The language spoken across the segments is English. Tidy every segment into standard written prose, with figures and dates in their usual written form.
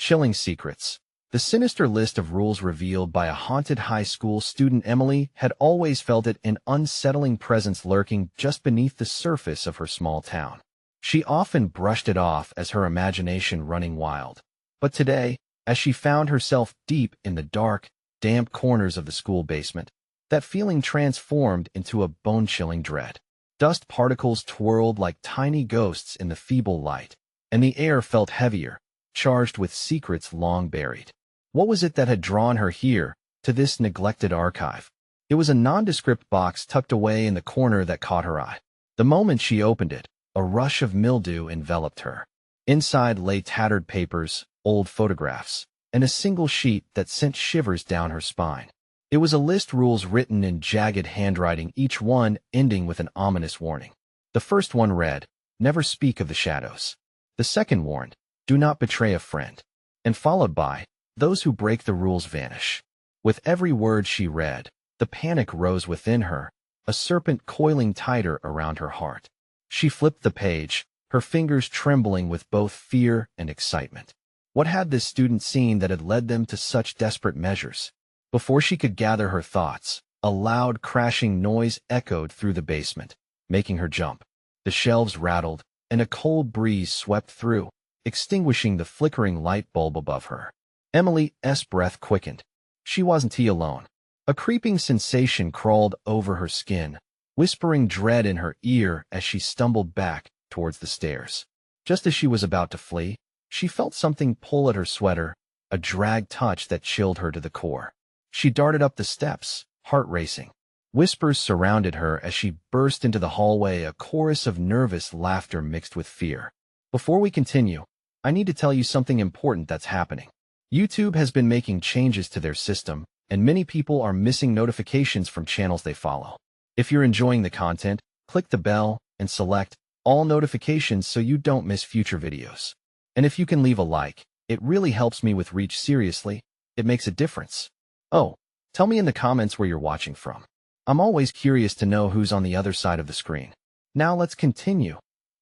Chilling secrets. The sinister list of rules revealed by a haunted high school student, Emily had always felt it an unsettling presence lurking just beneath the surface of her small town. She often brushed it off as her imagination running wild. But today, as she found herself deep in the dark, damp corners of the school basement, that feeling transformed into a bone-chilling dread. Dust particles twirled like tiny ghosts in the feeble light, and the air felt heavier, charged with secrets long buried. What was it that had drawn her here, to this neglected archive? It was a nondescript box tucked away in the corner that caught her eye. The moment she opened it, a rush of mildew enveloped her. Inside lay tattered papers, old photographs, and a single sheet that sent shivers down her spine. It was a list of rules written in jagged handwriting, each one ending with an ominous warning. The first one read, "Never speak of the shadows." The second warned, "Do not betray a friend." And followed by, "Those who break the rules vanish." With every word she read, the panic rose within her, a serpent coiling tighter around her heart. She flipped the page, her fingers trembling with both fear and excitement. What had this student seen that had led them to such desperate measures? Before she could gather her thoughts, a loud crashing noise echoed through the basement, making her jump. The shelves rattled, and a cold breeze swept through, extinguishing the flickering light bulb above her. Emily's breath quickened. She wasn't alone. A creeping sensation crawled over her skin, whispering dread in her ear as she stumbled back towards the stairs. Just as she was about to flee, she felt something pull at her sweater, a dragged touch that chilled her to the core. She darted up the steps, heart racing. Whispers surrounded her as she burst into the hallway, a chorus of nervous laughter mixed with fear. Before we continue, I need to tell you something important that's happening. YouTube has been making changes to their system, and many people are missing notifications from channels they follow. If you're enjoying the content, click the bell and select all notifications so you don't miss future videos. And if you can leave a like, it really helps me with reach. Seriously, it makes a difference. Oh, tell me in the comments where you're watching from. I'm always curious to know who's on the other side of the screen. Now let's continue.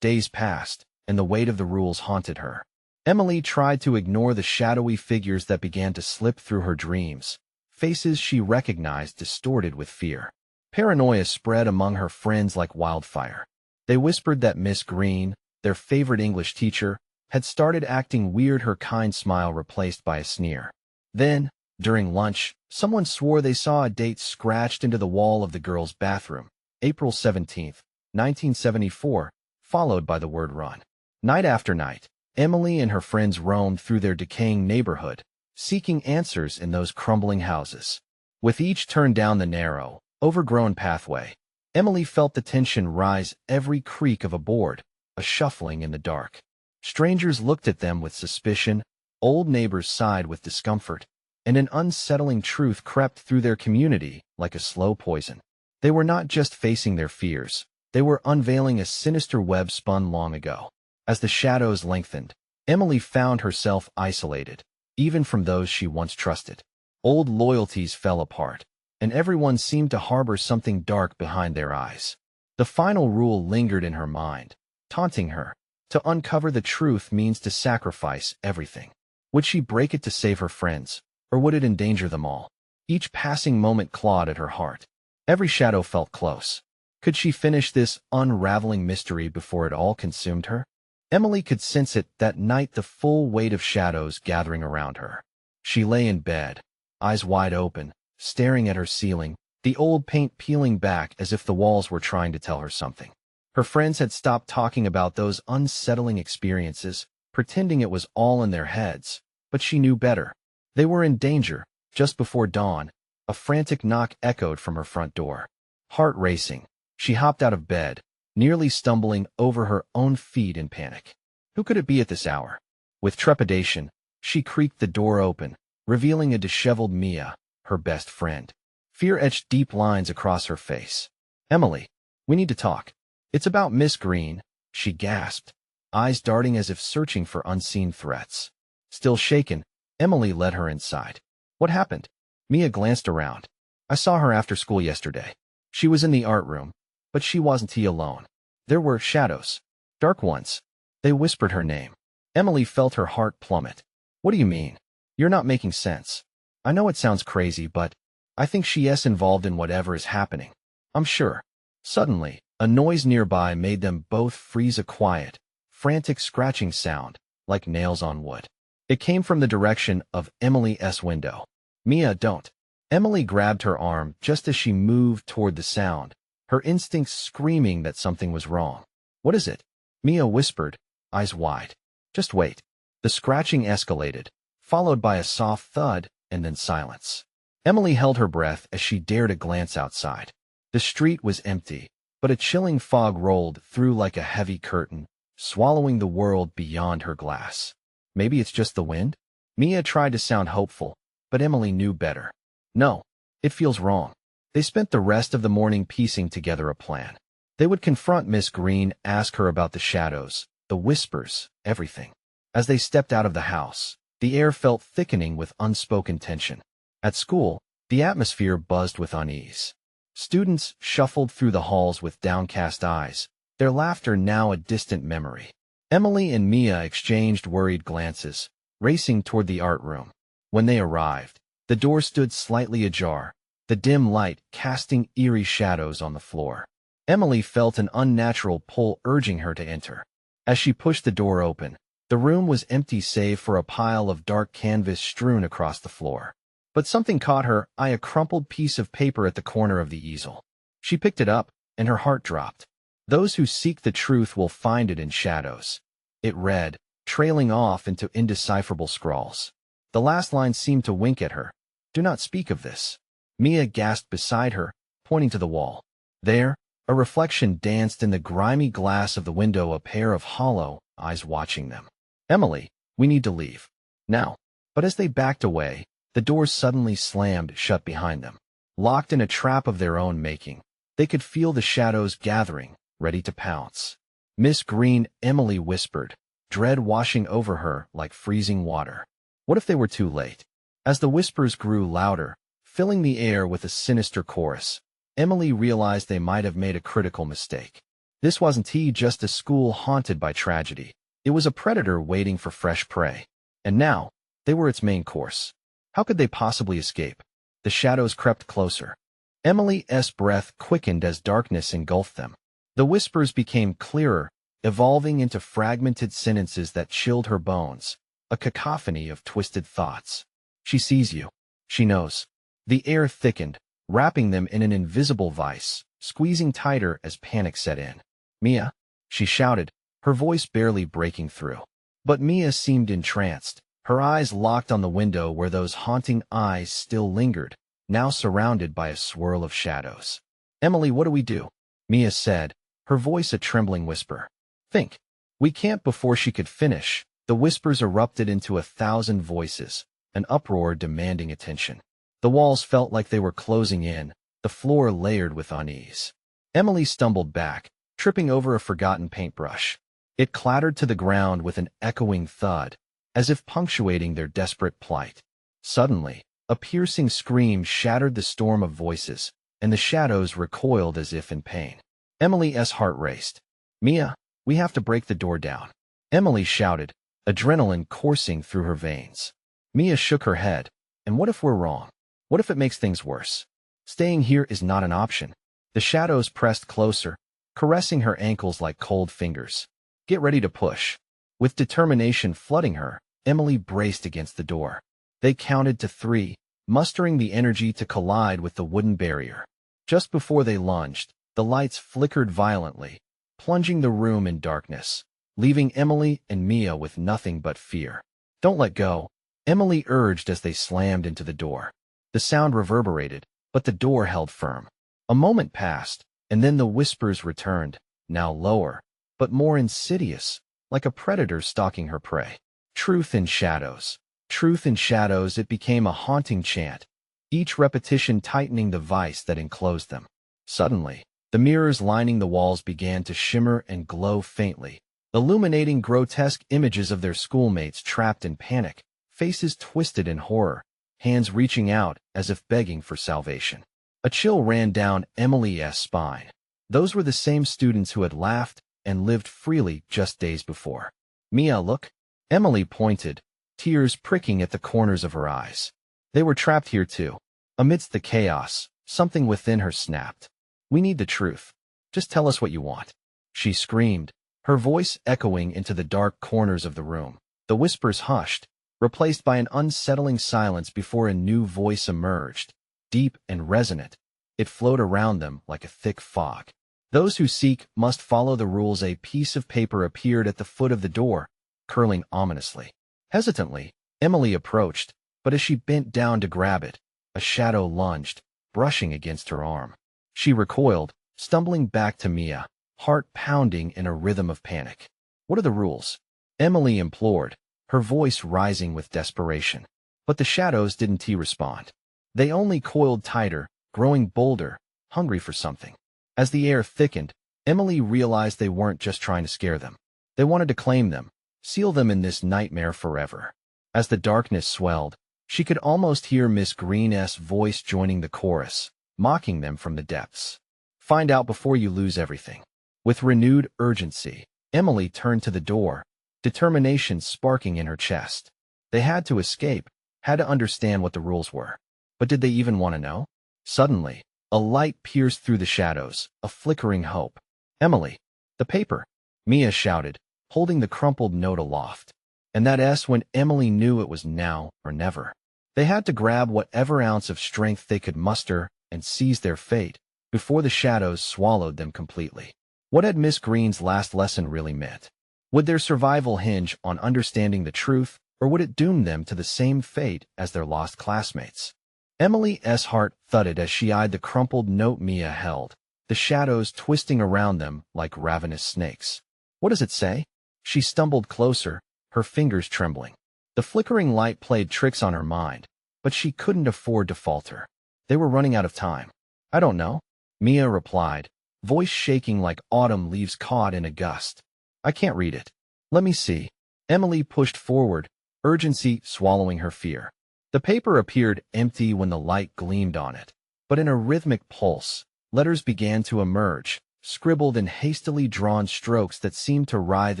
Days passed, and the weight of the rules haunted her. Emily tried to ignore the shadowy figures that began to slip through her dreams, faces she recognized distorted with fear. Paranoia spread among her friends like wildfire. They whispered that Miss Green, their favorite English teacher, had started acting weird, her kind smile replaced by a sneer. Then, during lunch, someone swore they saw a date scratched into the wall of the girls' bathroom, April 17th, 1974, followed by the word run. Night after night, Emily and her friends roamed through their decaying neighborhood, seeking answers in those crumbling houses. With each turn down the narrow, overgrown pathway, Emily felt the tension rise, every creak of a board, a shuffling in the dark. Strangers looked at them with suspicion, old neighbors sighed with discomfort, and an unsettling truth crept through their community like a slow poison. They were not just facing their fears, they were unveiling a sinister web spun long ago. As the shadows lengthened, Emily found herself isolated, even from those she once trusted. Old loyalties fell apart, and everyone seemed to harbor something dark behind their eyes. The final rule lingered in her mind, taunting her. To uncover the truth means to sacrifice everything. Would she break it to save her friends, or would it endanger them all? Each passing moment clawed at her heart. Every shadow felt close. Could she finish this unraveling mystery before it all consumed her? Emily could sense it that night, the full weight of shadows gathering around her. She lay in bed, eyes wide open, staring at her ceiling, the old paint peeling back as if the walls were trying to tell her something. Her friends had stopped talking about those unsettling experiences, pretending it was all in their heads, but she knew better. They were in danger. Just before dawn, a frantic knock echoed from her front door. Heart racing, she hopped out of bed, nearly stumbling over her own feet in panic. Who could it be at this hour? With trepidation, she creaked the door open, revealing a disheveled Mia, her best friend. Fear etched deep lines across her face. "Emily, we need to talk. It's about Miss Green," she gasped, eyes darting as if searching for unseen threats. Still shaken, Emily led her inside. "What happened?" Mia glanced around. "I saw her after school yesterday. She was in the art room, but she wasn't alone. There were shadows. Dark ones. They whispered her name." Emily felt her heart plummet. What do you mean? You're not making sense. I know it sounds crazy, but I think she's involved in whatever is happening. I'm sure. Suddenly, a noise nearby made them both freeze, a quiet, frantic scratching sound, like nails on wood. It came from the direction of Emily's window. Mia, don't. Emily grabbed her arm just as she moved toward the sound, her instincts screaming that something was wrong. What is it? Mia whispered, eyes wide. Just wait. The scratching escalated, followed by a soft thud and then silence. Emily held her breath as she dared a glance outside. The street was empty, but a chilling fog rolled through like a heavy curtain, swallowing the world beyond her glass. Maybe it's just the wind? Mia tried to sound hopeful, but Emily knew better. No, it feels wrong. They spent the rest of the morning piecing together a plan. They would confront Miss Green, ask her about the shadows, the whispers, everything. As they stepped out of the house, the air felt thickening with unspoken tension. At school, the atmosphere buzzed with unease. Students shuffled through the halls with downcast eyes, their laughter now a distant memory. Emily and Mia exchanged worried glances, racing toward the art room. When they arrived, the door stood slightly ajar, the dim light casting eerie shadows on the floor. Emily felt an unnatural pull urging her to enter. As she pushed the door open, the room was empty save for a pile of dark canvas strewn across the floor. But something caught her eye, a crumpled piece of paper at the corner of the easel. She picked it up, and her heart dropped. Those who seek the truth will find it in shadows. It read, trailing off into indecipherable scrawls. The last line seemed to wink at her. Do not speak of this. Mia gasped beside her, pointing to the wall. There, a reflection danced in the grimy glass of the window, a pair of hollow eyes watching them. Emily, we need to leave. Now. But as they backed away, the doors suddenly slammed shut behind them. Locked in a trap of their own making, they could feel the shadows gathering, ready to pounce. Miss Green, Emily whispered, dread washing over her like freezing water. What if they were too late? As the whispers grew louder, filling the air with a sinister chorus, Emily realized they might have made a critical mistake. This wasn't just a school haunted by tragedy. It was a predator waiting for fresh prey. And now, they were its main course. How could they possibly escape? The shadows crept closer. Emily's breath quickened as darkness engulfed them. The whispers became clearer, evolving into fragmented sentences that chilled her bones, a cacophony of twisted thoughts. She sees you. She knows. The air thickened, wrapping them in an invisible vice, squeezing tighter as panic set in. Mia, she shouted, her voice barely breaking through. But Mia seemed entranced, her eyes locked on the window where those haunting eyes still lingered, now surrounded by a swirl of shadows. Emily, what do we do? Mia said, her voice a trembling whisper. Think. We can't. Before she could finish, the whispers erupted into 1,000 voices, an uproar demanding attention. The walls felt like they were closing in, the floor layered with unease. Emily stumbled back, tripping over a forgotten paintbrush. It clattered to the ground with an echoing thud, as if punctuating their desperate plight. Suddenly, a piercing scream shattered the storm of voices, and the shadows recoiled as if in pain. Emily's heart raced. Mia, we have to break the door down. Emily shouted, adrenaline coursing through her veins. Mia shook her head. And what if we're wrong? What if it makes things worse? Staying here is not an option. The shadows pressed closer, caressing her ankles like cold fingers. Get ready to push. With determination flooding her, Emily braced against the door. They counted to 3, mustering the energy to collide with the wooden barrier. Just before they lunged, the lights flickered violently, plunging the room in darkness, leaving Emily and Mia with nothing but fear. Don't let go, Emily urged as they slammed into the door. The sound reverberated, but the door held firm. A moment passed, and then the whispers returned, now lower, but more insidious, like a predator stalking her prey. Truth in shadows. Truth in shadows. It became a haunting chant, each repetition tightening the vice that enclosed them. Suddenly, the mirrors lining the walls began to shimmer and glow faintly, illuminating grotesque images of their schoolmates trapped in panic, faces twisted in horror, hands reaching out as if begging for salvation. A chill ran down Emily's spine. Those were the same students who had laughed and lived freely just days before. Mia, look. Emily pointed, tears pricking at the corners of her eyes. They were trapped here too. Amidst the chaos, something within her snapped. "We need the truth. Just tell us what you want," she screamed, her voice echoing into the dark corners of the room. The whispers hushed, replaced by an unsettling silence before a new voice emerged, deep and resonant. It flowed around them like a thick fog. "Those who seek must follow the rules." A piece of paper appeared at the foot of the door, curling ominously. Hesitantly, Emily approached, but as she bent down to grab it, a shadow lunged, brushing against her arm. She recoiled, stumbling back to Mia, heart pounding in a rhythm of panic. "What are the rules?" Emily implored, her voice rising with desperation. But the shadows didn't respond. They only coiled tighter, growing bolder, hungry for something. As the air thickened, Emily realized they weren't just trying to scare them. They wanted to claim them, seal them in this nightmare forever. As the darkness swelled, she could almost hear Miss Green's voice joining the chorus, mocking them from the depths. "Find out before you lose everything." With renewed urgency, Emily turned to the door, determination sparking in her chest. They had to escape, had to understand what the rules were. But did they even want to know? Suddenly, a light pierced through the shadows, a flickering hope. "Emily, the paper!" Mia shouted, holding the crumpled note aloft. And that S when Emily knew it was now or never. They had to grab whatever ounce of strength they could muster and seize their fate before the shadows swallowed them completely. What had Miss Green's last lesson really meant? Would their survival hinge on understanding the truth, or would it doom them to the same fate as their lost classmates? Emily's heart thudded as she eyed the crumpled note Mia held, the shadows twisting around them like ravenous snakes. "What does it say?" She stumbled closer, her fingers trembling. The flickering light played tricks on her mind, but she couldn't afford to falter. They were running out of time. "I don't know," Mia replied, voice shaking like autumn leaves caught in a gust. "I can't read it." "Let me see." Emily pushed forward, urgency swallowing her fear. The paper appeared empty when the light gleamed on it, but in a rhythmic pulse, letters began to emerge, scribbled in hastily drawn strokes that seemed to writhe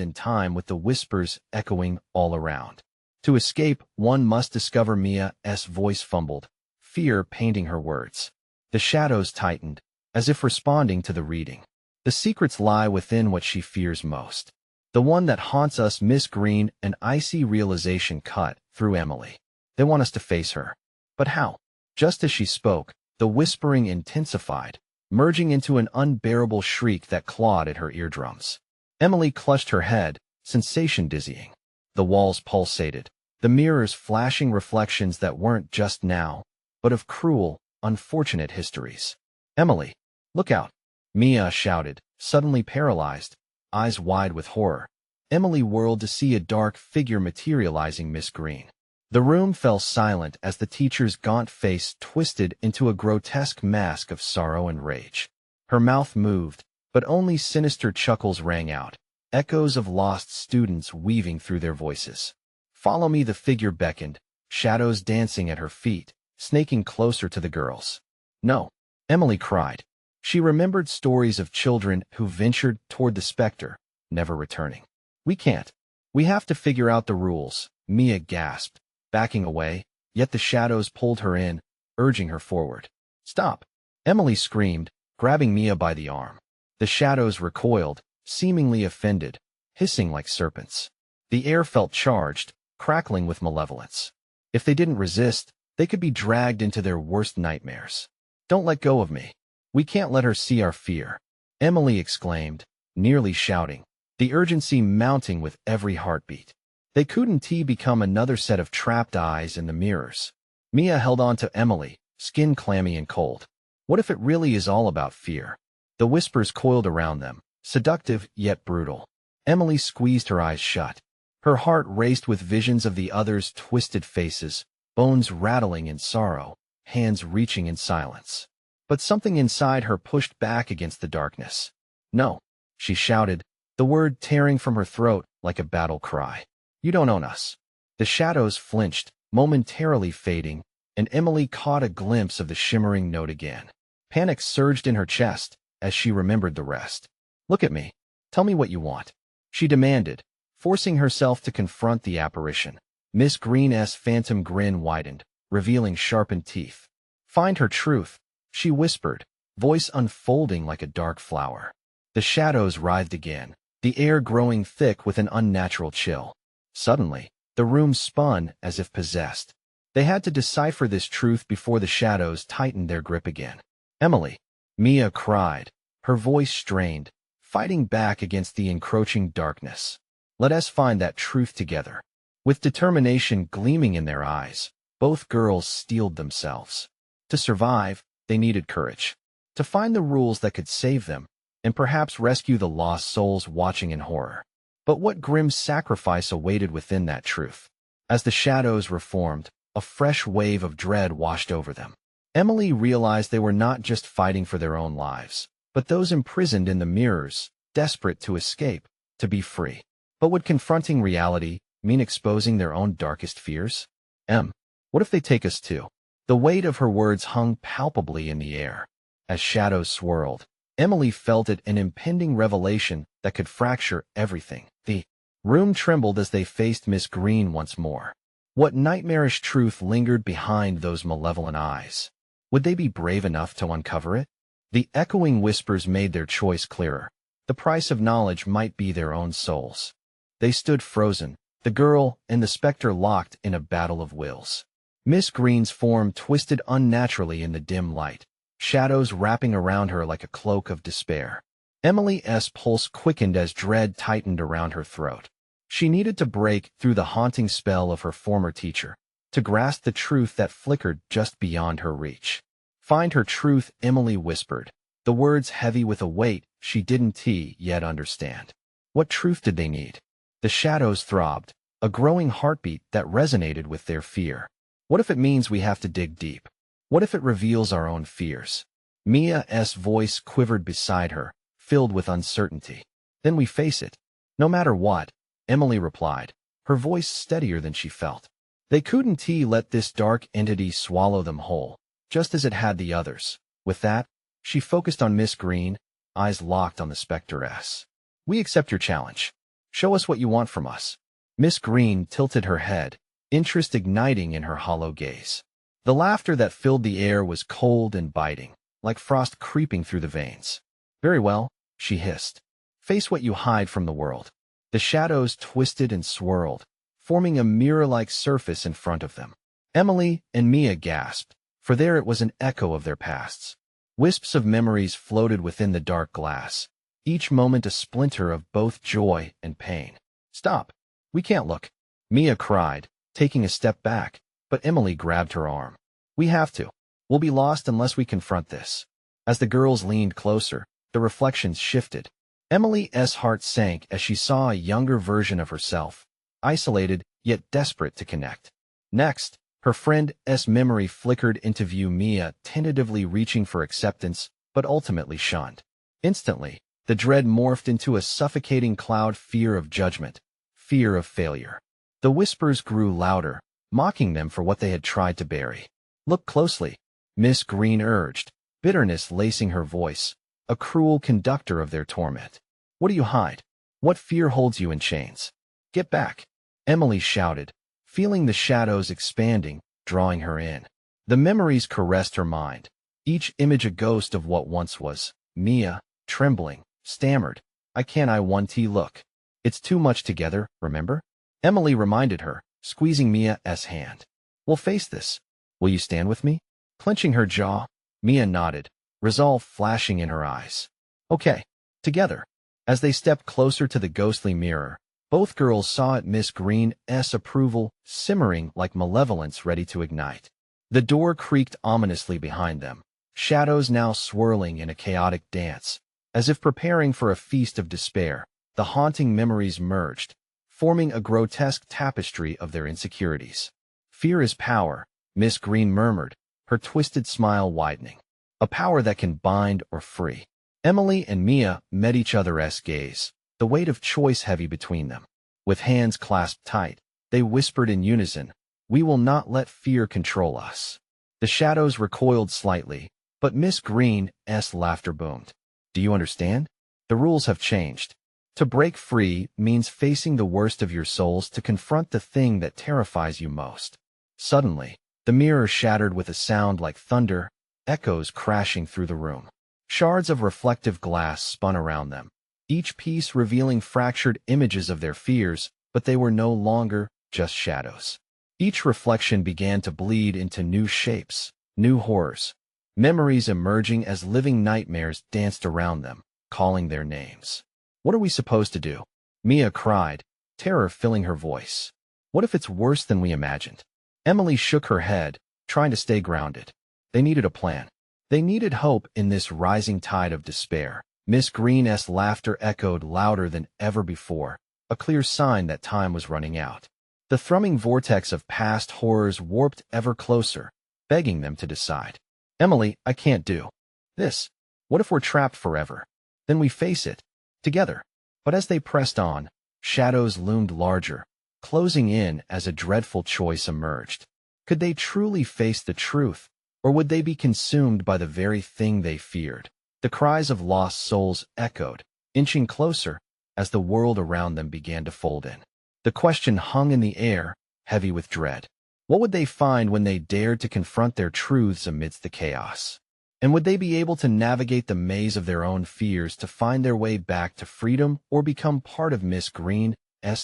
in time with the whispers echoing all around. To escape, one must discover. Mia's voice fumbled, fear painting her words. The shadows tightened, as if responding to the reading. "The secrets lie within what she fears most. The one that haunts us." Miss Green, an icy realization cut through Emily. They want us to face her. But how? Just as she spoke, the whispering intensified, merging into an unbearable shriek that clawed at her eardrums. Emily clutched her head, sensation dizzying. The walls pulsated, the mirrors flashing reflections that weren't just now, but of cruel, unfortunate histories. "Emily, look out!" Mia shouted, suddenly paralyzed, eyes wide with horror. Emily whirled to see a dark figure materializing Miss Green. The room fell silent as the teacher's gaunt face twisted into a grotesque mask of sorrow and rage. Her mouth moved, but only sinister chuckles rang out, echoes of lost students weaving through their voices. "Follow me," the figure beckoned, shadows dancing at her feet, snaking closer to the girls. "No," Emily cried. She remembered stories of children who ventured toward the specter, never returning. "We can't. We have to figure out the rules," Mia gasped, backing away, yet the shadows pulled her in, urging her forward. "Stop!" Emily screamed, grabbing Mia by the arm. The shadows recoiled, seemingly offended, hissing like serpents. The air felt charged, crackling with malevolence. If they didn't resist, they could be dragged into their worst nightmares. "Don't let go of me. We can't let her see our fear," Emily exclaimed, nearly shouting, the urgency mounting with every heartbeat. They couldn't become another set of trapped eyes in the mirrors. Mia held on to Emily, skin clammy and cold. What if it really is all about fear? The whispers coiled around them, seductive yet brutal. Emily squeezed her eyes shut. Her heart raced with visions of the others' twisted faces, bones rattling in sorrow, hands reaching in silence. But something inside her pushed back against the darkness. "No," she shouted, the word tearing from her throat like a battle cry. "You don't own us." The shadows flinched, momentarily fading, and Emily caught a glimpse of the shimmering note again. Panic surged in her chest as she remembered the rest. "Look at me. Tell me what you want," she demanded, forcing herself to confront the apparition. Miss Green's phantom grin widened, revealing sharpened teeth. "Find her truth," she whispered, voice unfolding like a dark flower. The shadows writhed again, the air growing thick with an unnatural chill. Suddenly, the room spun as if possessed. They had to decipher this truth before the shadows tightened their grip again. "Emily!" Mia cried, her voice strained, fighting back against the encroaching darkness. "Let us find that truth together." With determination gleaming in their eyes, both girls steeled themselves. To survive, they needed courage. To find the rules that could save them, and perhaps rescue the lost souls watching in horror. But what grim sacrifice awaited within that truth? As the shadows reformed, a fresh wave of dread washed over them. Emily realized they were not just fighting for their own lives, but those imprisoned in the mirrors, desperate to escape, to be free. But would confronting reality mean exposing their own darkest fears? What if they take us too? The weight of her words hung palpably in the air. As shadows swirled, Emily felt it, an impending revelation that could fracture everything. The room trembled as they faced Miss Green once more. What nightmarish truth lingered behind those malevolent eyes? Would they be brave enough to uncover it? The echoing whispers made their choice clearer. The price of knowledge might be their own souls. They stood frozen, the girl and the specter locked in a battle of wills. Miss Green's form twisted unnaturally in the dim light, shadows wrapping around her like a cloak of despair. Emily's pulse quickened as dread tightened around her throat. She needed to break through the haunting spell of her former teacher, to grasp the truth that flickered just beyond her reach. "Find her truth," Emily whispered, the words heavy with a weight she didn't yet understand. What truth did they need? The shadows throbbed, a growing heartbeat that resonated with their fear. What if it means we have to dig deep? What if it reveals our own fears? Mia's voice quivered beside her, filled with uncertainty. "Then we face it. No matter what," Emily replied, her voice steadier than she felt. They couldn't let this dark entity swallow them whole, just as it had the others. With that, she focused on Miss Green, eyes locked on the spectress. "We accept your challenge. Show us what you want from us." Miss Green tilted her head, interest igniting in her hollow gaze. The laughter that filled the air was cold and biting, like frost creeping through the veins. "Very well," she hissed. "Face what you hide from the world." The shadows twisted and swirled, forming a mirror-like surface in front of them. Emily and Mia gasped, for there it was, an echo of their pasts. Wisps of memories floated within the dark glass, each moment a splinter of both joy and pain. "Stop! We can't look," Mia cried, taking a step back, but Emily grabbed her arm. "We have to. We'll be lost unless we confront this." As the girls leaned closer, the reflections shifted. Emily's heart sank as she saw a younger version of herself, isolated yet desperate to connect. Next, her friend's memory flickered into view, Mia tentatively reaching for acceptance, but ultimately shunned. Instantly, the dread morphed into a suffocating cloud, fear of judgment, fear of failure. The whispers grew louder, mocking them for what they had tried to bury. "Look closely," Miss Green urged, bitterness lacing her voice, a cruel conductor of their torment. "What do you hide? What fear holds you in chains? Get back!" Emily shouted, feeling the shadows expanding, drawing her in. The memories caressed her mind, each image a ghost of what once was. Mia, trembling, stammered, I want to look. It's too much together, remember?" Emily reminded her, squeezing Mia's hand. "We'll face this. Will you stand with me?" Clenching her jaw, Mia nodded, resolve flashing in her eyes. "Okay, together." As they stepped closer to the ghostly mirror, both girls saw it, Miss Green's approval simmering like malevolence ready to ignite. The door creaked ominously behind them, shadows now swirling in a chaotic dance. As if preparing for a feast of despair, the haunting memories merged, forming a grotesque tapestry of their insecurities. "Fear is power," Miss Green murmured, her twisted smile widening. "A power that can bind or free." Emily and Mia met each other's gaze, the weight of choice heavy between them. With hands clasped tight, they whispered in unison, "We will not let fear control us." The shadows recoiled slightly, but Miss Green's laughter boomed. "Do you understand? The rules have changed. To break free means facing the worst of your souls to confront the thing that terrifies you most. Suddenly, the mirror shattered with a sound like thunder, echoes crashing through the room. Shards of reflective glass spun around them, each piece revealing fractured images of their fears, but they were no longer just shadows. Each reflection began to bleed into new shapes, new horrors, memories emerging as living nightmares danced around them, calling their names. What are we supposed to do? Mia cried, terror filling her voice. What if it's worse than we imagined? Emily shook her head, trying to stay grounded. They needed a plan. They needed hope in this rising tide of despair. Miss Green's laughter echoed louder than ever before, a clear sign that time was running out. The thrumming vortex of past horrors warped ever closer, begging them to decide. Emily, I can't do this. What if we're trapped forever? Then we face it, together. But as they pressed on, shadows loomed larger, closing in as a dreadful choice emerged. Could they truly face the truth, or would they be consumed by the very thing they feared? The cries of lost souls echoed, inching closer as the world around them began to fold in. The question hung in the air, heavy with dread. What would they find when they dared to confront their truths amidst the chaos? And would they be able to navigate the maze of their own fears to find their way back to freedom or become part of Miss Green's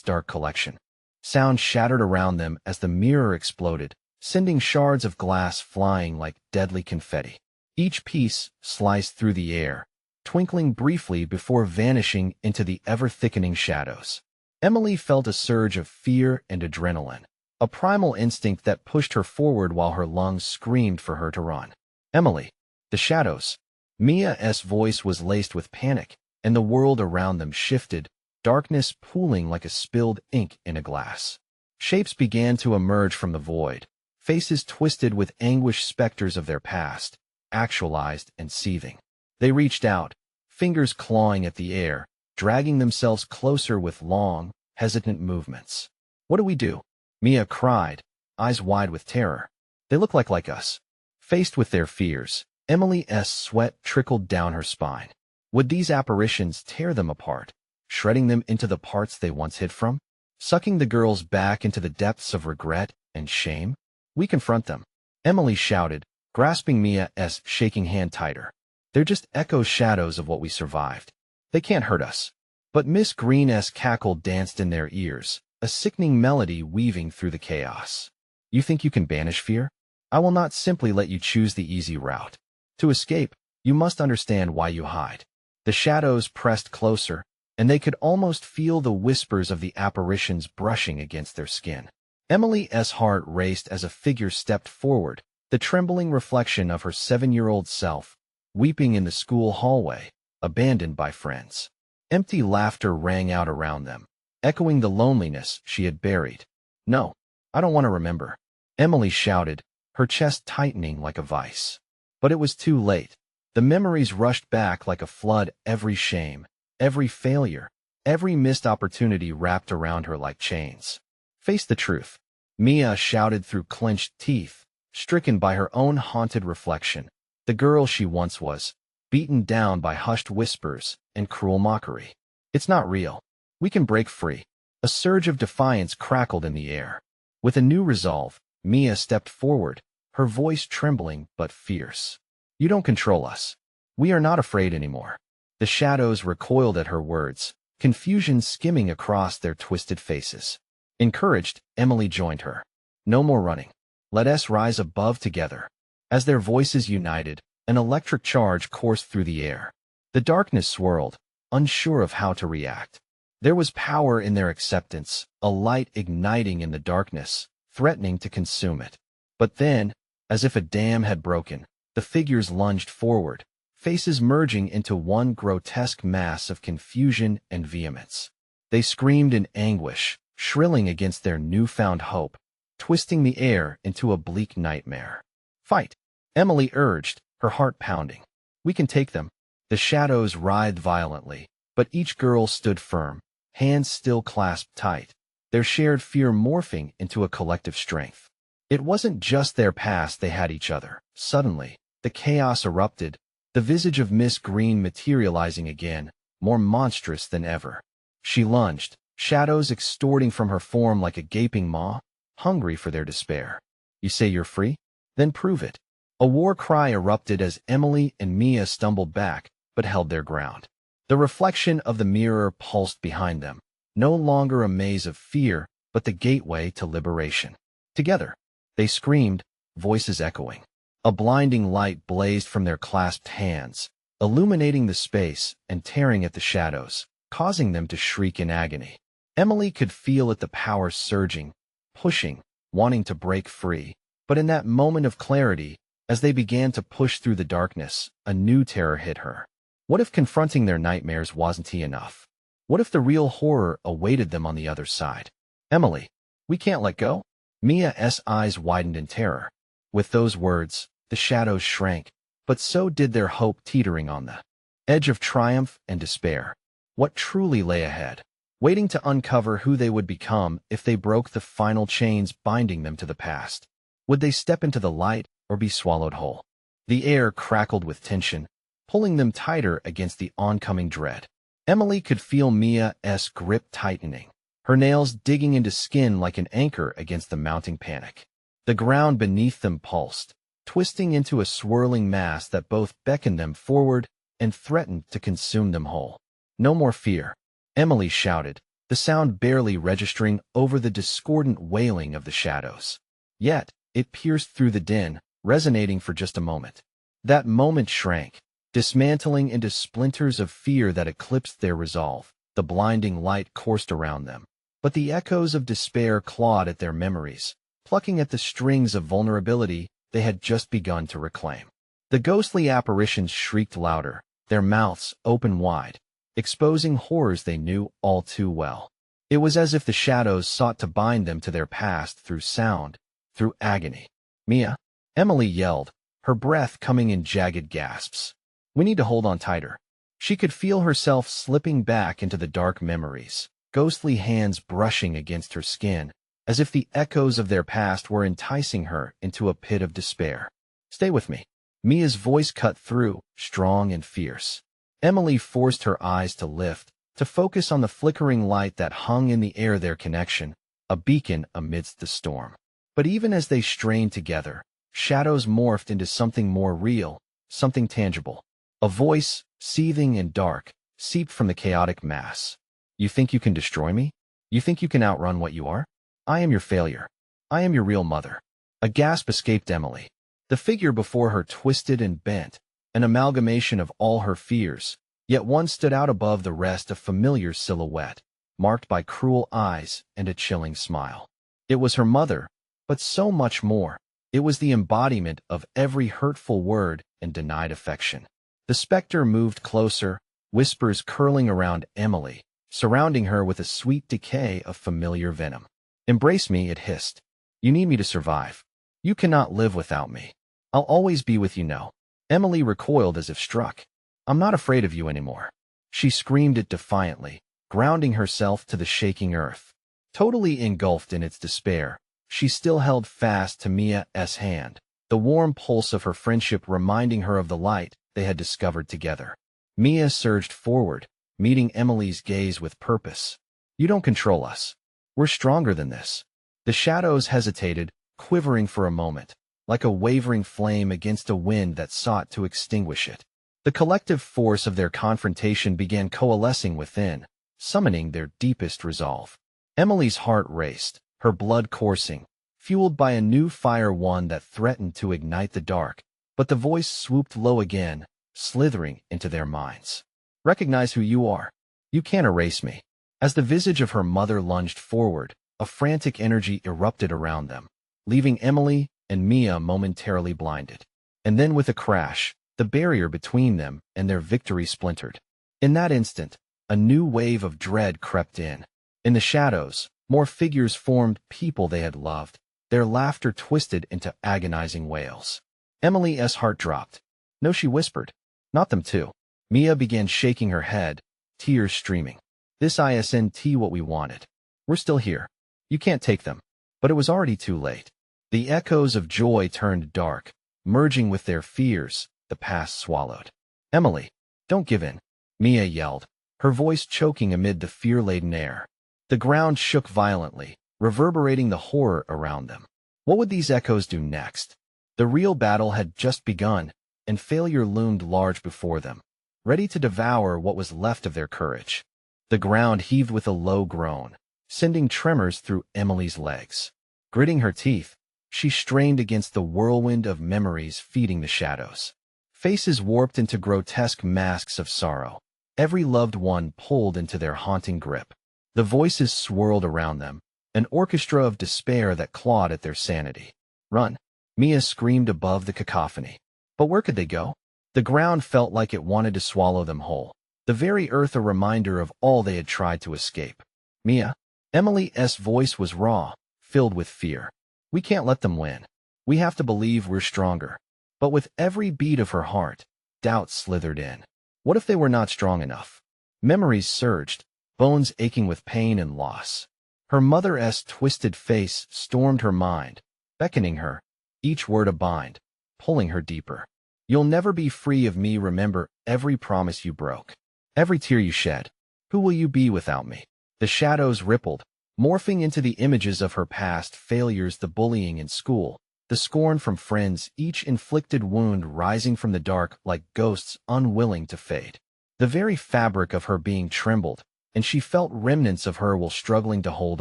dark collection? Sound shattered around them as the mirror exploded, sending shards of glass flying like deadly confetti. Each piece sliced through the air, twinkling briefly before vanishing into the ever-thickening shadows. Emily felt a surge of fear and adrenaline, a primal instinct that pushed her forward while her lungs screamed for her to run. Emily, the shadows. Mia's voice was laced with panic, and the world around them shifted, darkness pooling like a spilled ink in a glass. Shapes began to emerge from the void, faces twisted with anguished specters of their past, actualized and seething. They reached out, fingers clawing at the air, dragging themselves closer with long, hesitant movements. What do we do? Mia cried, eyes wide with terror. They look like us. Faced with their fears, Emily's sweat trickled down her spine. Would these apparitions tear them apart, shredding them into the parts they once hid from? Sucking the girls back into the depths of regret and shame? We confront them, Emily shouted, grasping Mia's shaking hand tighter. They're just echo shadows of what we survived. They can't hurt us. But Miss Green's cackle danced in their ears, a sickening melody weaving through the chaos. You think you can banish fear? I will not simply let you choose the easy route. To escape, you must understand why you hide. The shadows pressed closer, and they could almost feel the whispers of the apparitions brushing against their skin. Emily's heart raced as a figure stepped forward, the trembling reflection of her 7-year-old self, weeping in the school hallway, abandoned by friends. Empty laughter rang out around them, echoing the loneliness she had buried. No, I don't want to remember, Emily shouted, her chest tightening like a vice. But it was too late. The memories rushed back like a flood, every shame, every failure, every missed opportunity wrapped around her like chains. Face the truth, Mia shouted through clenched teeth, stricken by her own haunted reflection, the girl she once was, beaten down by hushed whispers and cruel mockery. It's not real. We can break free. A surge of defiance crackled in the air. With a new resolve, Mia stepped forward, her voice trembling but fierce. You don't control us. We are not afraid anymore. The shadows recoiled at her words, confusion skimming across their twisted faces. Encouraged, Emily joined her. No more running. Let us rise above together. As their voices united, an electric charge coursed through the air. The darkness swirled, unsure of how to react. There was power in their acceptance, a light igniting in the darkness, threatening to consume it. But then, as if a dam had broken, the figures lunged forward, faces merging into one grotesque mass of confusion and vehemence. They screamed in anguish, shrilling against their newfound hope, twisting the air into a bleak nightmare. Fight, Emily urged, her heart pounding. We can take them. The shadows writhed violently, but each girl stood firm, hands still clasped tight, their shared fear morphing into a collective strength. It wasn't just their past, they had each other. Suddenly, the chaos erupted, the visage of Miss Green materializing again, more monstrous than ever. She lunged, shadows extorting from her form like a gaping maw, hungry for their despair. You say you're free? Then prove it. A war cry erupted as Emily and Mia stumbled back, but held their ground. The reflection of the mirror pulsed behind them, no longer a maze of fear, but the gateway to liberation. Together, they screamed, voices echoing. A blinding light blazed from their clasped hands, illuminating the space and tearing at the shadows, causing them to shriek in agony. Emily could feel it, the power surging, pushing, wanting to break free. But in that moment of clarity, as they began to push through the darkness, a new terror hit her. What if confronting their nightmares wasn't enough? What if the real horror awaited them on the other side? Emily, we can't let go? Mia's eyes widened in terror. With those words, the shadows shrank, but so did their hope, teetering on the edge of triumph and despair. What truly lay ahead, waiting to uncover who they would become if they broke the final chains binding them to the past? Would they step into the light or be swallowed whole? The air crackled with tension, pulling them tighter against the oncoming dread. Emily could feel Mia's grip tightening, her nails digging into skin like an anchor against the mounting panic. The ground beneath them pulsed, twisting into a swirling mass that both beckoned them forward and threatened to consume them whole. No more fear, Emily shouted, the sound barely registering over the discordant wailing of the shadows. Yet, it pierced through the din, resonating for just a moment. That moment shrank, dismantling into splinters of fear that eclipsed their resolve. The blinding light coursed around them, but the echoes of despair clawed at their memories, plucking at the strings of vulnerability they had just begun to reclaim. The ghostly apparitions shrieked louder, their mouths open wide, exposing horrors they knew all too well. It was as if the shadows sought to bind them to their past through sound, through agony. Mia, Emily yelled, her breath coming in jagged gasps. We need to hold on tighter. She could feel herself slipping back into the dark memories, ghostly hands brushing against her skin, as if the echoes of their past were enticing her into a pit of despair. Stay with me. Mia's voice cut through, strong and fierce. Emily forced her eyes to lift, to focus on the flickering light that hung in the air, their connection, a beacon amidst the storm. But even as they strained together, shadows morphed into something more real, something tangible. A voice, seething and dark, seeped from the chaotic mass. You think you can destroy me? You think you can outrun what you are? I am your failure. I am your real mother. A gasp escaped Emily. The figure before her twisted and bent, an amalgamation of all her fears, yet one stood out above the rest, a familiar silhouette, marked by cruel eyes and a chilling smile. It was her mother, but so much more. It was the embodiment of every hurtful word and denied affection. The specter moved closer, whispers curling around Emily, surrounding her with a sweet decay of familiar venom. Embrace me, it hissed. You need me to survive. You cannot live without me. I'll always be with you now. Emily recoiled as if struck. I'm not afraid of you anymore. She screamed it defiantly, grounding herself to the shaking earth. Totally engulfed in its despair, she still held fast to Mia's hand, the warm pulse of her friendship reminding her of the light they had discovered together. Mia surged forward, meeting Emily's gaze with purpose. You don't control us. We're stronger than this. The shadows hesitated, quivering for a moment, like a wavering flame against a wind that sought to extinguish it. The collective force of their confrontation began coalescing within, summoning their deepest resolve. Emily's heart raced, her blood coursing, fueled by a new fire, one that threatened to ignite the dark. But the voice swooped low again, slithering into their minds. Recognize who you are. You can't erase me. As the visage of her mother lunged forward, a frantic energy erupted around them, leaving Emily and Mia momentarily blinded. And then with a crash, the barrier between them and their victory splintered. In that instant, a new wave of dread crept in. In the shadows, more figures formed, people they had loved, their laughter twisted into agonizing wails. Emily's heart dropped. No, she whispered. Not them too. Mia began shaking her head, tears streaming. This isn't what we wanted. We're still here. You can't take them. But it was already too late. The echoes of joy turned dark, merging with their fears, the past swallowed. Emily, don't give in, Mia yelled, her voice choking amid the fear-laden air. The ground shook violently, reverberating the horror around them. What would these echoes do next? The real battle had just begun, and failure loomed large before them, ready to devour what was left of their courage. The ground heaved with a low groan, sending tremors through Emily's legs. Gritting her teeth, she strained against the whirlwind of memories feeding the shadows. Faces warped into grotesque masks of sorrow, every loved one pulled into their haunting grip. The voices swirled around them, an orchestra of despair that clawed at their sanity. "Run!" Mia screamed above the cacophony. But where could they go? The ground felt like it wanted to swallow them whole, the very earth a reminder of all they had tried to escape. "Mia?" Emily's voice was raw, filled with fear. "We can't let them win. We have to believe we're stronger." But with every beat of her heart, doubt slithered in. What if they were not strong enough? Memories surged, bones aching with pain and loss. Her mother's twisted face stormed her mind, beckoning her, each word a bind, pulling her deeper. "You'll never be free of me. Remember every promise you broke, every tear you shed. Who will you be without me?" The shadows rippled, morphing into the images of her past failures, the bullying in school, the scorn from friends, each inflicted wound rising from the dark like ghosts unwilling to fade. The very fabric of her being trembled, and she felt remnants of her while struggling to hold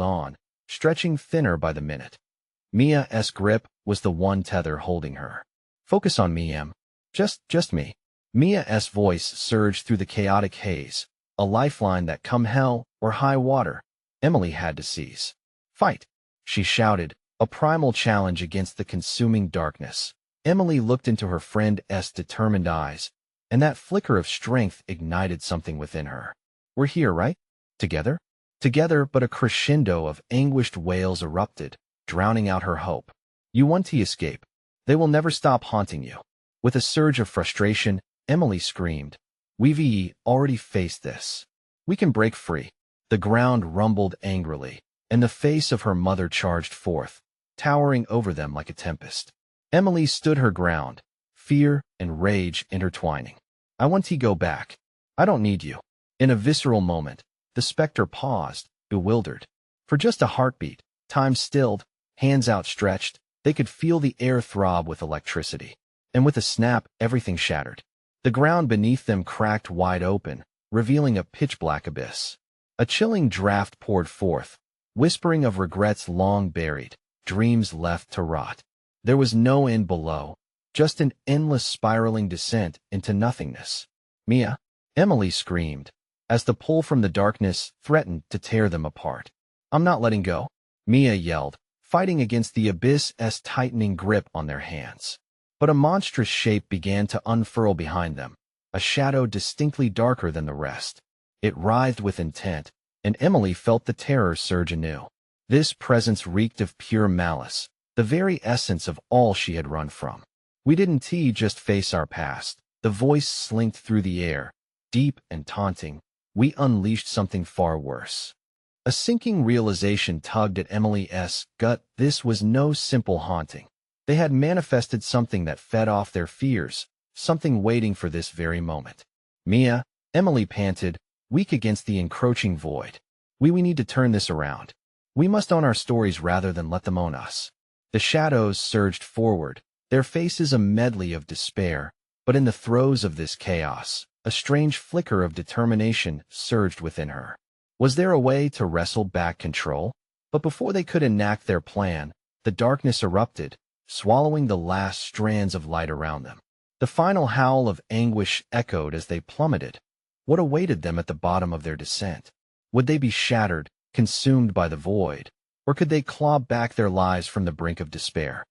on, stretching thinner by the minute. Mia's grip was the one tether holding her. "Focus on me, Em. Just me." Mia's voice surged through the chaotic haze, a lifeline that, come hell or high water, Emily had to seize. "Fight!" she shouted, a primal challenge against the consuming darkness. Emily looked into her friend's determined eyes, and that flicker of strength ignited something within her. "We're here, right? Together?" Together, but a crescendo of anguished wails erupted, drowning out her hope. "You want to escape. They will never stop haunting you." With a surge of frustration, Emily screamed, "We've already faced this. We can break free." The ground rumbled angrily, and the face of her mother charged forth, towering over them like a tempest. Emily stood her ground, fear and rage intertwining. "I want to go back. I don't need you." In a visceral moment, the specter paused, bewildered. For just a heartbeat, time stilled, hands outstretched, they could feel the air throb with electricity. And with a snap, everything shattered. The ground beneath them cracked wide open, revealing a pitch-black abyss. A chilling draft poured forth, whispering of regrets long buried, dreams left to rot. There was no end below, just an endless spiraling descent into nothingness. "Mia!" Emily screamed, as the pull from the darkness threatened to tear them apart. "I'm not letting go," Mia yelled, fighting against the abyss's tightening grip on their hands. But a monstrous shape began to unfurl behind them, a shadow distinctly darker than the rest. It writhed with intent, and Emily felt the terror surge anew. This presence reeked of pure malice, the very essence of all she had run from. "We didn't just face our past." The voice slinked through the air, deep and taunting. "We unleashed something far worse." A sinking realization tugged at Emily's gut. This was no simple haunting. They had manifested something that fed off their fears, something waiting for this very moment. "Mia," Emily panted, weak against the encroaching void. We need to turn this around. We must own our stories rather than let them own us." The shadows surged forward, their faces a medley of despair, but in the throes of this chaos, a strange flicker of determination surged within her. Was there a way to wrestle back control? But before they could enact their plan, the darkness erupted, swallowing the last strands of light around them. The final howl of anguish echoed as they plummeted. What awaited them at the bottom of their descent? Would they be shattered, consumed by the void, or could they claw back their lives from the brink of despair?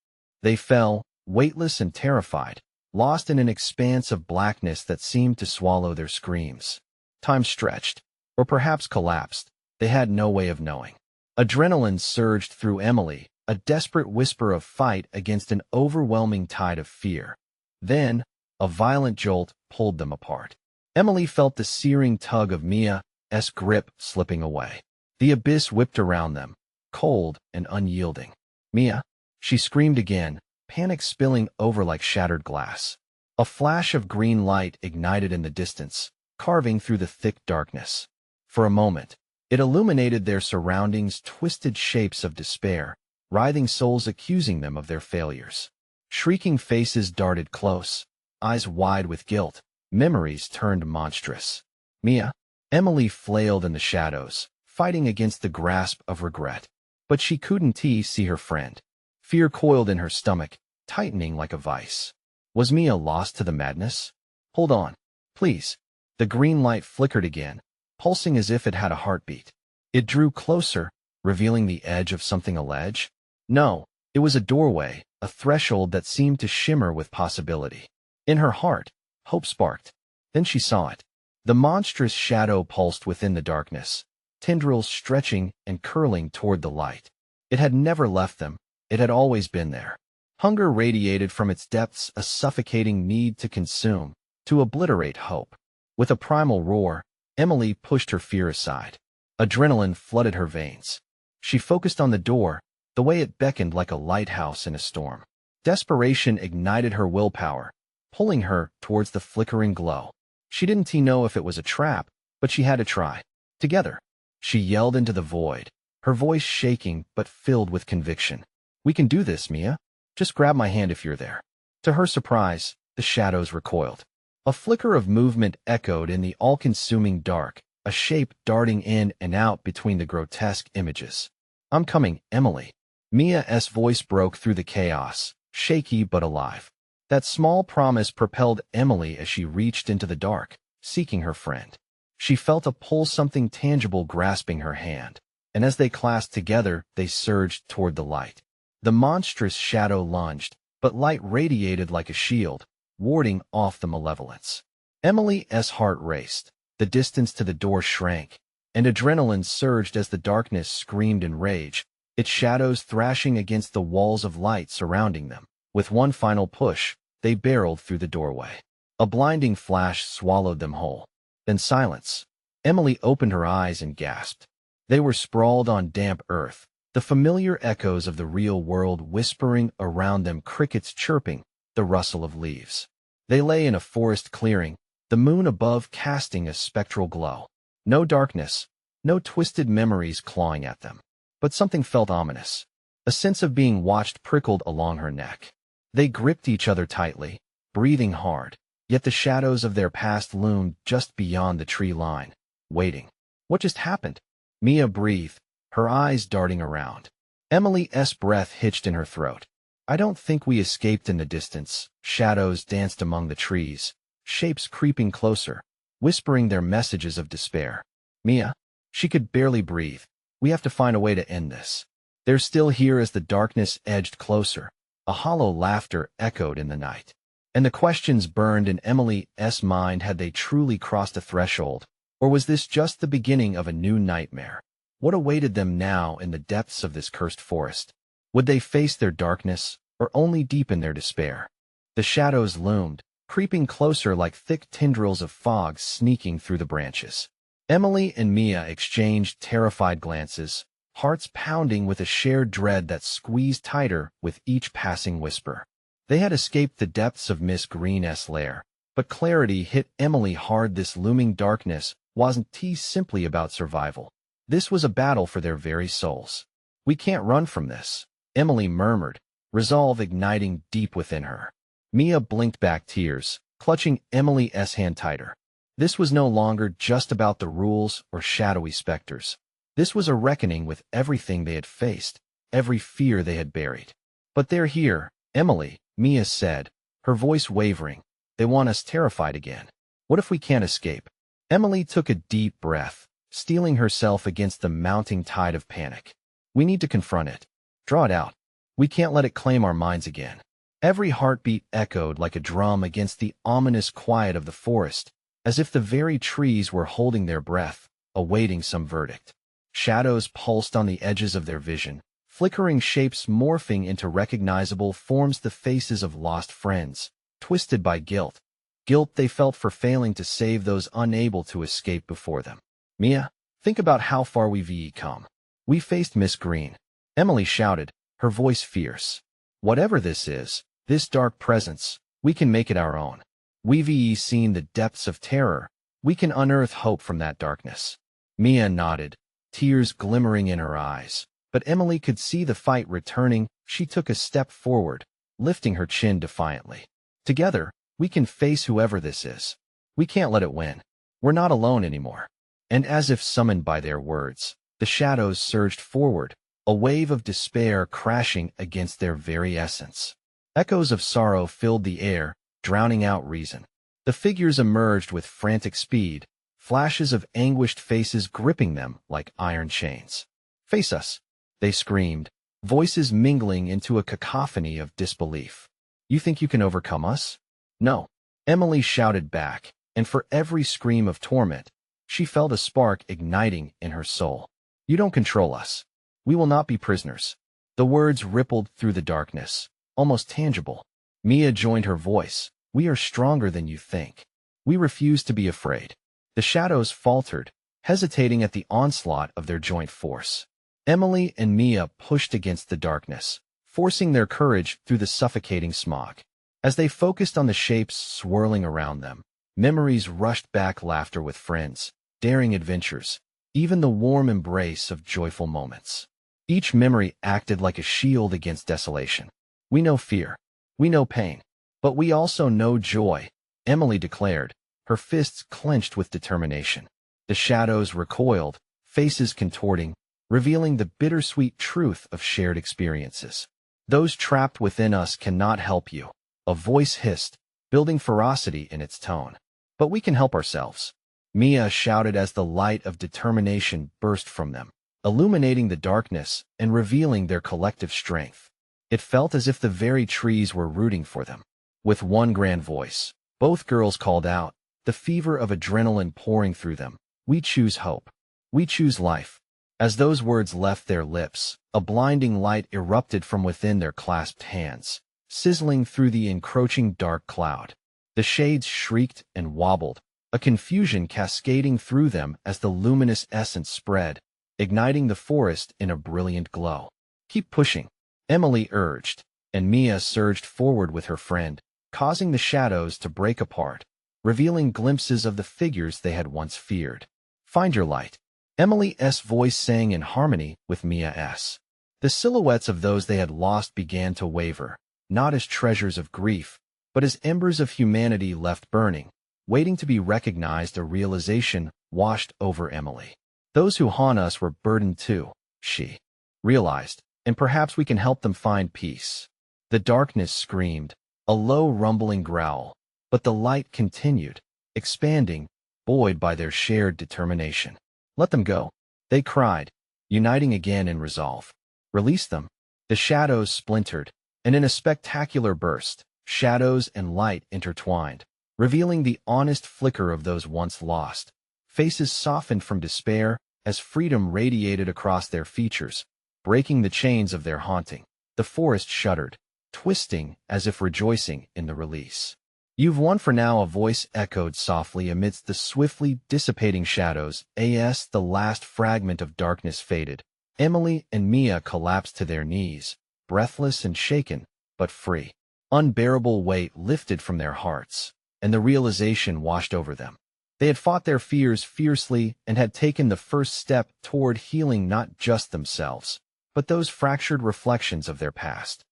They fell, weightless and terrified, lost in an expanse of blackness that seemed to swallow their screams. Time stretched, or perhaps collapsed. They had no way of knowing. Adrenaline surged through Emily, a desperate whisper of fight against an overwhelming tide of fear. Then, a violent jolt pulled them apart. Emily felt the searing tug of Mia's grip slipping away. The abyss whipped around them, cold and unyielding. "Mia!" she screamed again, panic spilling over like shattered glass. A flash of green light ignited in the distance, carving through the thick darkness. For a moment, it illuminated their surroundings, twisted shapes of despair, writhing souls accusing them of their failures. Shrieking faces darted close, eyes wide with guilt, memories turned monstrous. Mia, Emily flailed in the shadows, fighting against the grasp of regret. But she couldn't see her friend. Fear coiled in her stomach, tightening like a vice. Was Mia lost to the madness? Hold on, please. The green light flickered again, pulsing as if it had a heartbeat. It drew closer, revealing the edge of something a ledge. No, it was a doorway, a threshold that seemed to shimmer with possibility. In her heart, hope sparked. Then she saw it. The monstrous shadow pulsed within the darkness, tendrils stretching and curling toward the light. It had never left them. It had always been there. Hunger radiated from its depths, a suffocating need to consume, to obliterate hope. With a primal roar, Emily pushed her fear aside. Adrenaline flooded her veins. She focused on the door, the way it beckoned like a lighthouse in a storm. Desperation ignited her willpower, pulling her towards the flickering glow. She didn't know if it was a trap, but she had to try. Together, she yelled into the void, her voice shaking but filled with conviction. "We can do this, Mia. Just grab my hand if you're there." To her surprise, the shadows recoiled. A flicker of movement echoed in the all-consuming dark, a shape darting in and out between the grotesque images. "I'm coming, Emily." Mia's voice broke through the chaos, shaky but alive. That small promise propelled Emily as she reached into the dark, seeking her friend. She felt a pull, something tangible grasping her hand, and as they clasped together, they surged toward the light. The monstrous shadow lunged, but light radiated like a shield, warding off the malevolence. Emily's heart raced, the distance to the door shrank, and adrenaline surged as the darkness screamed in rage, its shadows thrashing against the walls of light surrounding them. With one final push, they barreled through the doorway. A blinding flash swallowed them whole. Then silence. Emily opened her eyes and gasped. They were sprawled on damp earth, the familiar echoes of the real world whispering around them, crickets chirping, the rustle of leaves. They lay in a forest clearing, the moon above casting a spectral glow. No darkness, no twisted memories clawing at them. But something felt ominous. A sense of being watched prickled along her neck. They gripped each other tightly, breathing hard, yet the shadows of their past loomed just beyond the tree line, waiting. What just happened? Mia breathed, her eyes darting around. Emily's breath hitched in her throat. "I don't think we escaped." In the distance, shadows danced among the trees, shapes creeping closer, whispering their messages of despair. "Mia." She could barely breathe. "We have to find a way to end this." "They're still here." As the darkness edged closer, a hollow laughter echoed in the night. And the questions burned in Emily's mind. Had they truly crossed a threshold? Or was this just the beginning of a new nightmare? What awaited them now in the depths of this cursed forest? Would they face their darkness, or only deepen their despair? The shadows loomed, creeping closer like thick tendrils of fog sneaking through the branches. Emily and Mia exchanged terrified glances, hearts pounding with a shared dread that squeezed tighter with each passing whisper. They had escaped the depths of Miss Green's lair, but clarity hit Emily hard. This looming darkness wasn't simply about survival. This was a battle for their very souls. "We can't run from this," Emily murmured, resolve igniting deep within her. Mia blinked back tears, clutching Emily's hand tighter. This was no longer just about the rules or shadowy specters. This was a reckoning with everything they had faced, every fear they had buried. "But they're here, Emily," Mia said, her voice wavering. "They want us terrified again. What if we can't escape?" Emily took a deep breath, steeling herself against the mounting tide of panic. "We need to confront it. Draw it out. We can't let it claim our minds again." Every heartbeat echoed like a drum against the ominous quiet of the forest, as if the very trees were holding their breath, awaiting some verdict. Shadows pulsed on the edges of their vision, flickering shapes morphing into recognizable forms, the faces of lost friends, twisted by guilt. Guilt they felt for failing to save those unable to escape before them. "Mia, think about how far we've come. We faced Miss Green," Emily shouted, her voice fierce. "Whatever this is, this dark presence, we can make it our own. We've seen the depths of terror, We can unearth hope from that darkness. Mia nodded, tears glimmering in her eyes. But Emily could see the fight returning. She took a step forward, lifting her chin defiantly. Together, we can face whoever this is. We can't let it win. We're not alone anymore. And as if summoned by their words, the shadows surged forward, a wave of despair crashing against their very essence. Echoes of sorrow filled the air, drowning out reason. The figures emerged with frantic speed, flashes of anguished faces gripping them like iron chains. "Face us," they screamed, voices mingling into a cacophony of disbelief. "You think you can overcome us?" "No," Emily shouted back, and for every scream of torment, she felt a spark igniting in her soul. "You don't control us. We will not be prisoners." The words rippled through the darkness, almost tangible. Mia joined her voice. "We are stronger than you think. We refuse to be afraid." The shadows faltered, hesitating at the onslaught of their joint force. Emily and Mia pushed against the darkness, forcing their courage through the suffocating smog. As they focused on the shapes swirling around them, memories rushed back: laughter with friends, daring adventures, even the warm embrace of joyful moments. Each memory acted like a shield against desolation. "We know fear. We know pain. But we also know joy," Emily declared, her fists clenched with determination. The shadows recoiled, faces contorting, revealing the bittersweet truth of shared experiences. "Those trapped within us cannot help you," a voice hissed, building ferocity in its tone. "But we can help ourselves," Mia shouted as the light of determination burst from them, illuminating the darkness and revealing their collective strength. It felt as if the very trees were rooting for them. With one grand voice, both girls called out, the fever of adrenaline pouring through them. "We choose hope. We choose life." As those words left their lips, a blinding light erupted from within their clasped hands, sizzling through the encroaching dark cloud. The shades shrieked and wobbled, a confusion cascading through them as the luminous essence spread, igniting the forest in a brilliant glow. "Keep pushing," Emily urged, and Mia surged forward with her friend, causing the shadows to break apart, revealing glimpses of the figures they had once feared. "Find your light," Emily's voice sang in harmony with Mia's. The silhouettes of those they had lost began to waver, not as treasures of grief, but as embers of humanity left burning, waiting to be recognized. A realization washed over Emily. "Those who haunt us were burdened too," she realized, "and perhaps we can help them find peace." The darkness screamed, a low rumbling growl, but the light continued, expanding, buoyed by their shared determination. "Let them go," they cried, uniting again in resolve. "Release them." The shadows splintered, and in a spectacular burst, shadows and light intertwined, revealing the honest flicker of those once lost. Faces softened from despair as freedom radiated across their features, breaking the chains of their haunting. The forest shuddered, twisting as if rejoicing in the release. "You've won for now," a voice echoed softly amidst the swiftly dissipating shadows. As the last fragment of darkness faded, Emily and Mia collapsed to their knees, breathless and shaken, but free. Unbearable weight lifted from their hearts, and the realization washed over them. They had fought their fears fiercely and had taken the first step toward healing not just themselves, but those fractured reflections of their past.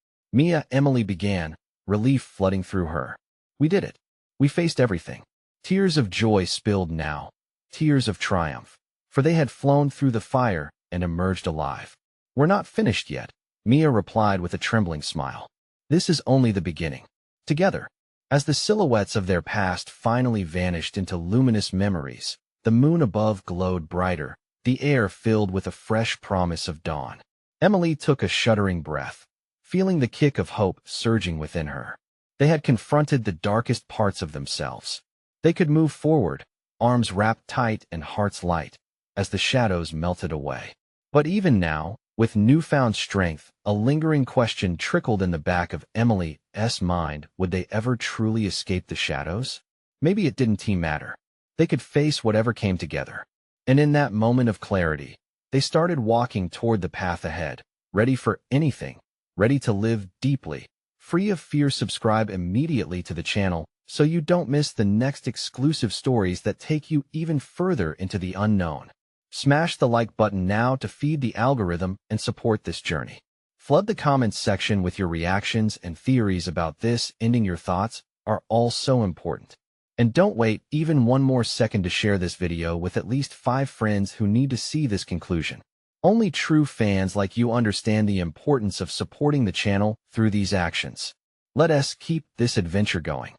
Emily began, relief flooding through her. "We did it. We faced everything." Tears of joy spilled now, tears of triumph, for they had flown through the fire and emerged alive. "We're not finished yet," Mia replied with a trembling smile. "This is only the beginning." Together, as the silhouettes of their past finally vanished into luminous memories, the moon above glowed brighter, the air filled with a fresh promise of dawn. Emily took a shuddering breath, feeling the kick of hope surging within her. They had confronted the darkest parts of themselves. They could move forward, arms wrapped tight and hearts light, as the shadows melted away. But even now, with newfound strength, a lingering question trickled in the back of Emily's mind: would they ever truly escape the shadows? Maybe it didn't matter. They could face whatever came together. And in that moment of clarity, they started walking toward the path ahead, ready for anything, ready to live deeply, free of fear. Subscribe immediately to the channel so you don't miss the next exclusive stories that take you even further into the unknown. Smash the like button now to feed the algorithm and support this journey. Flood the comments section with your reactions and theories about this. Ending your thoughts are all so important. And don't wait even one more second to share this video with at least 5 friends who need to see this conclusion. Only true fans like you understand the importance of supporting the channel through these actions. Let us keep this adventure going.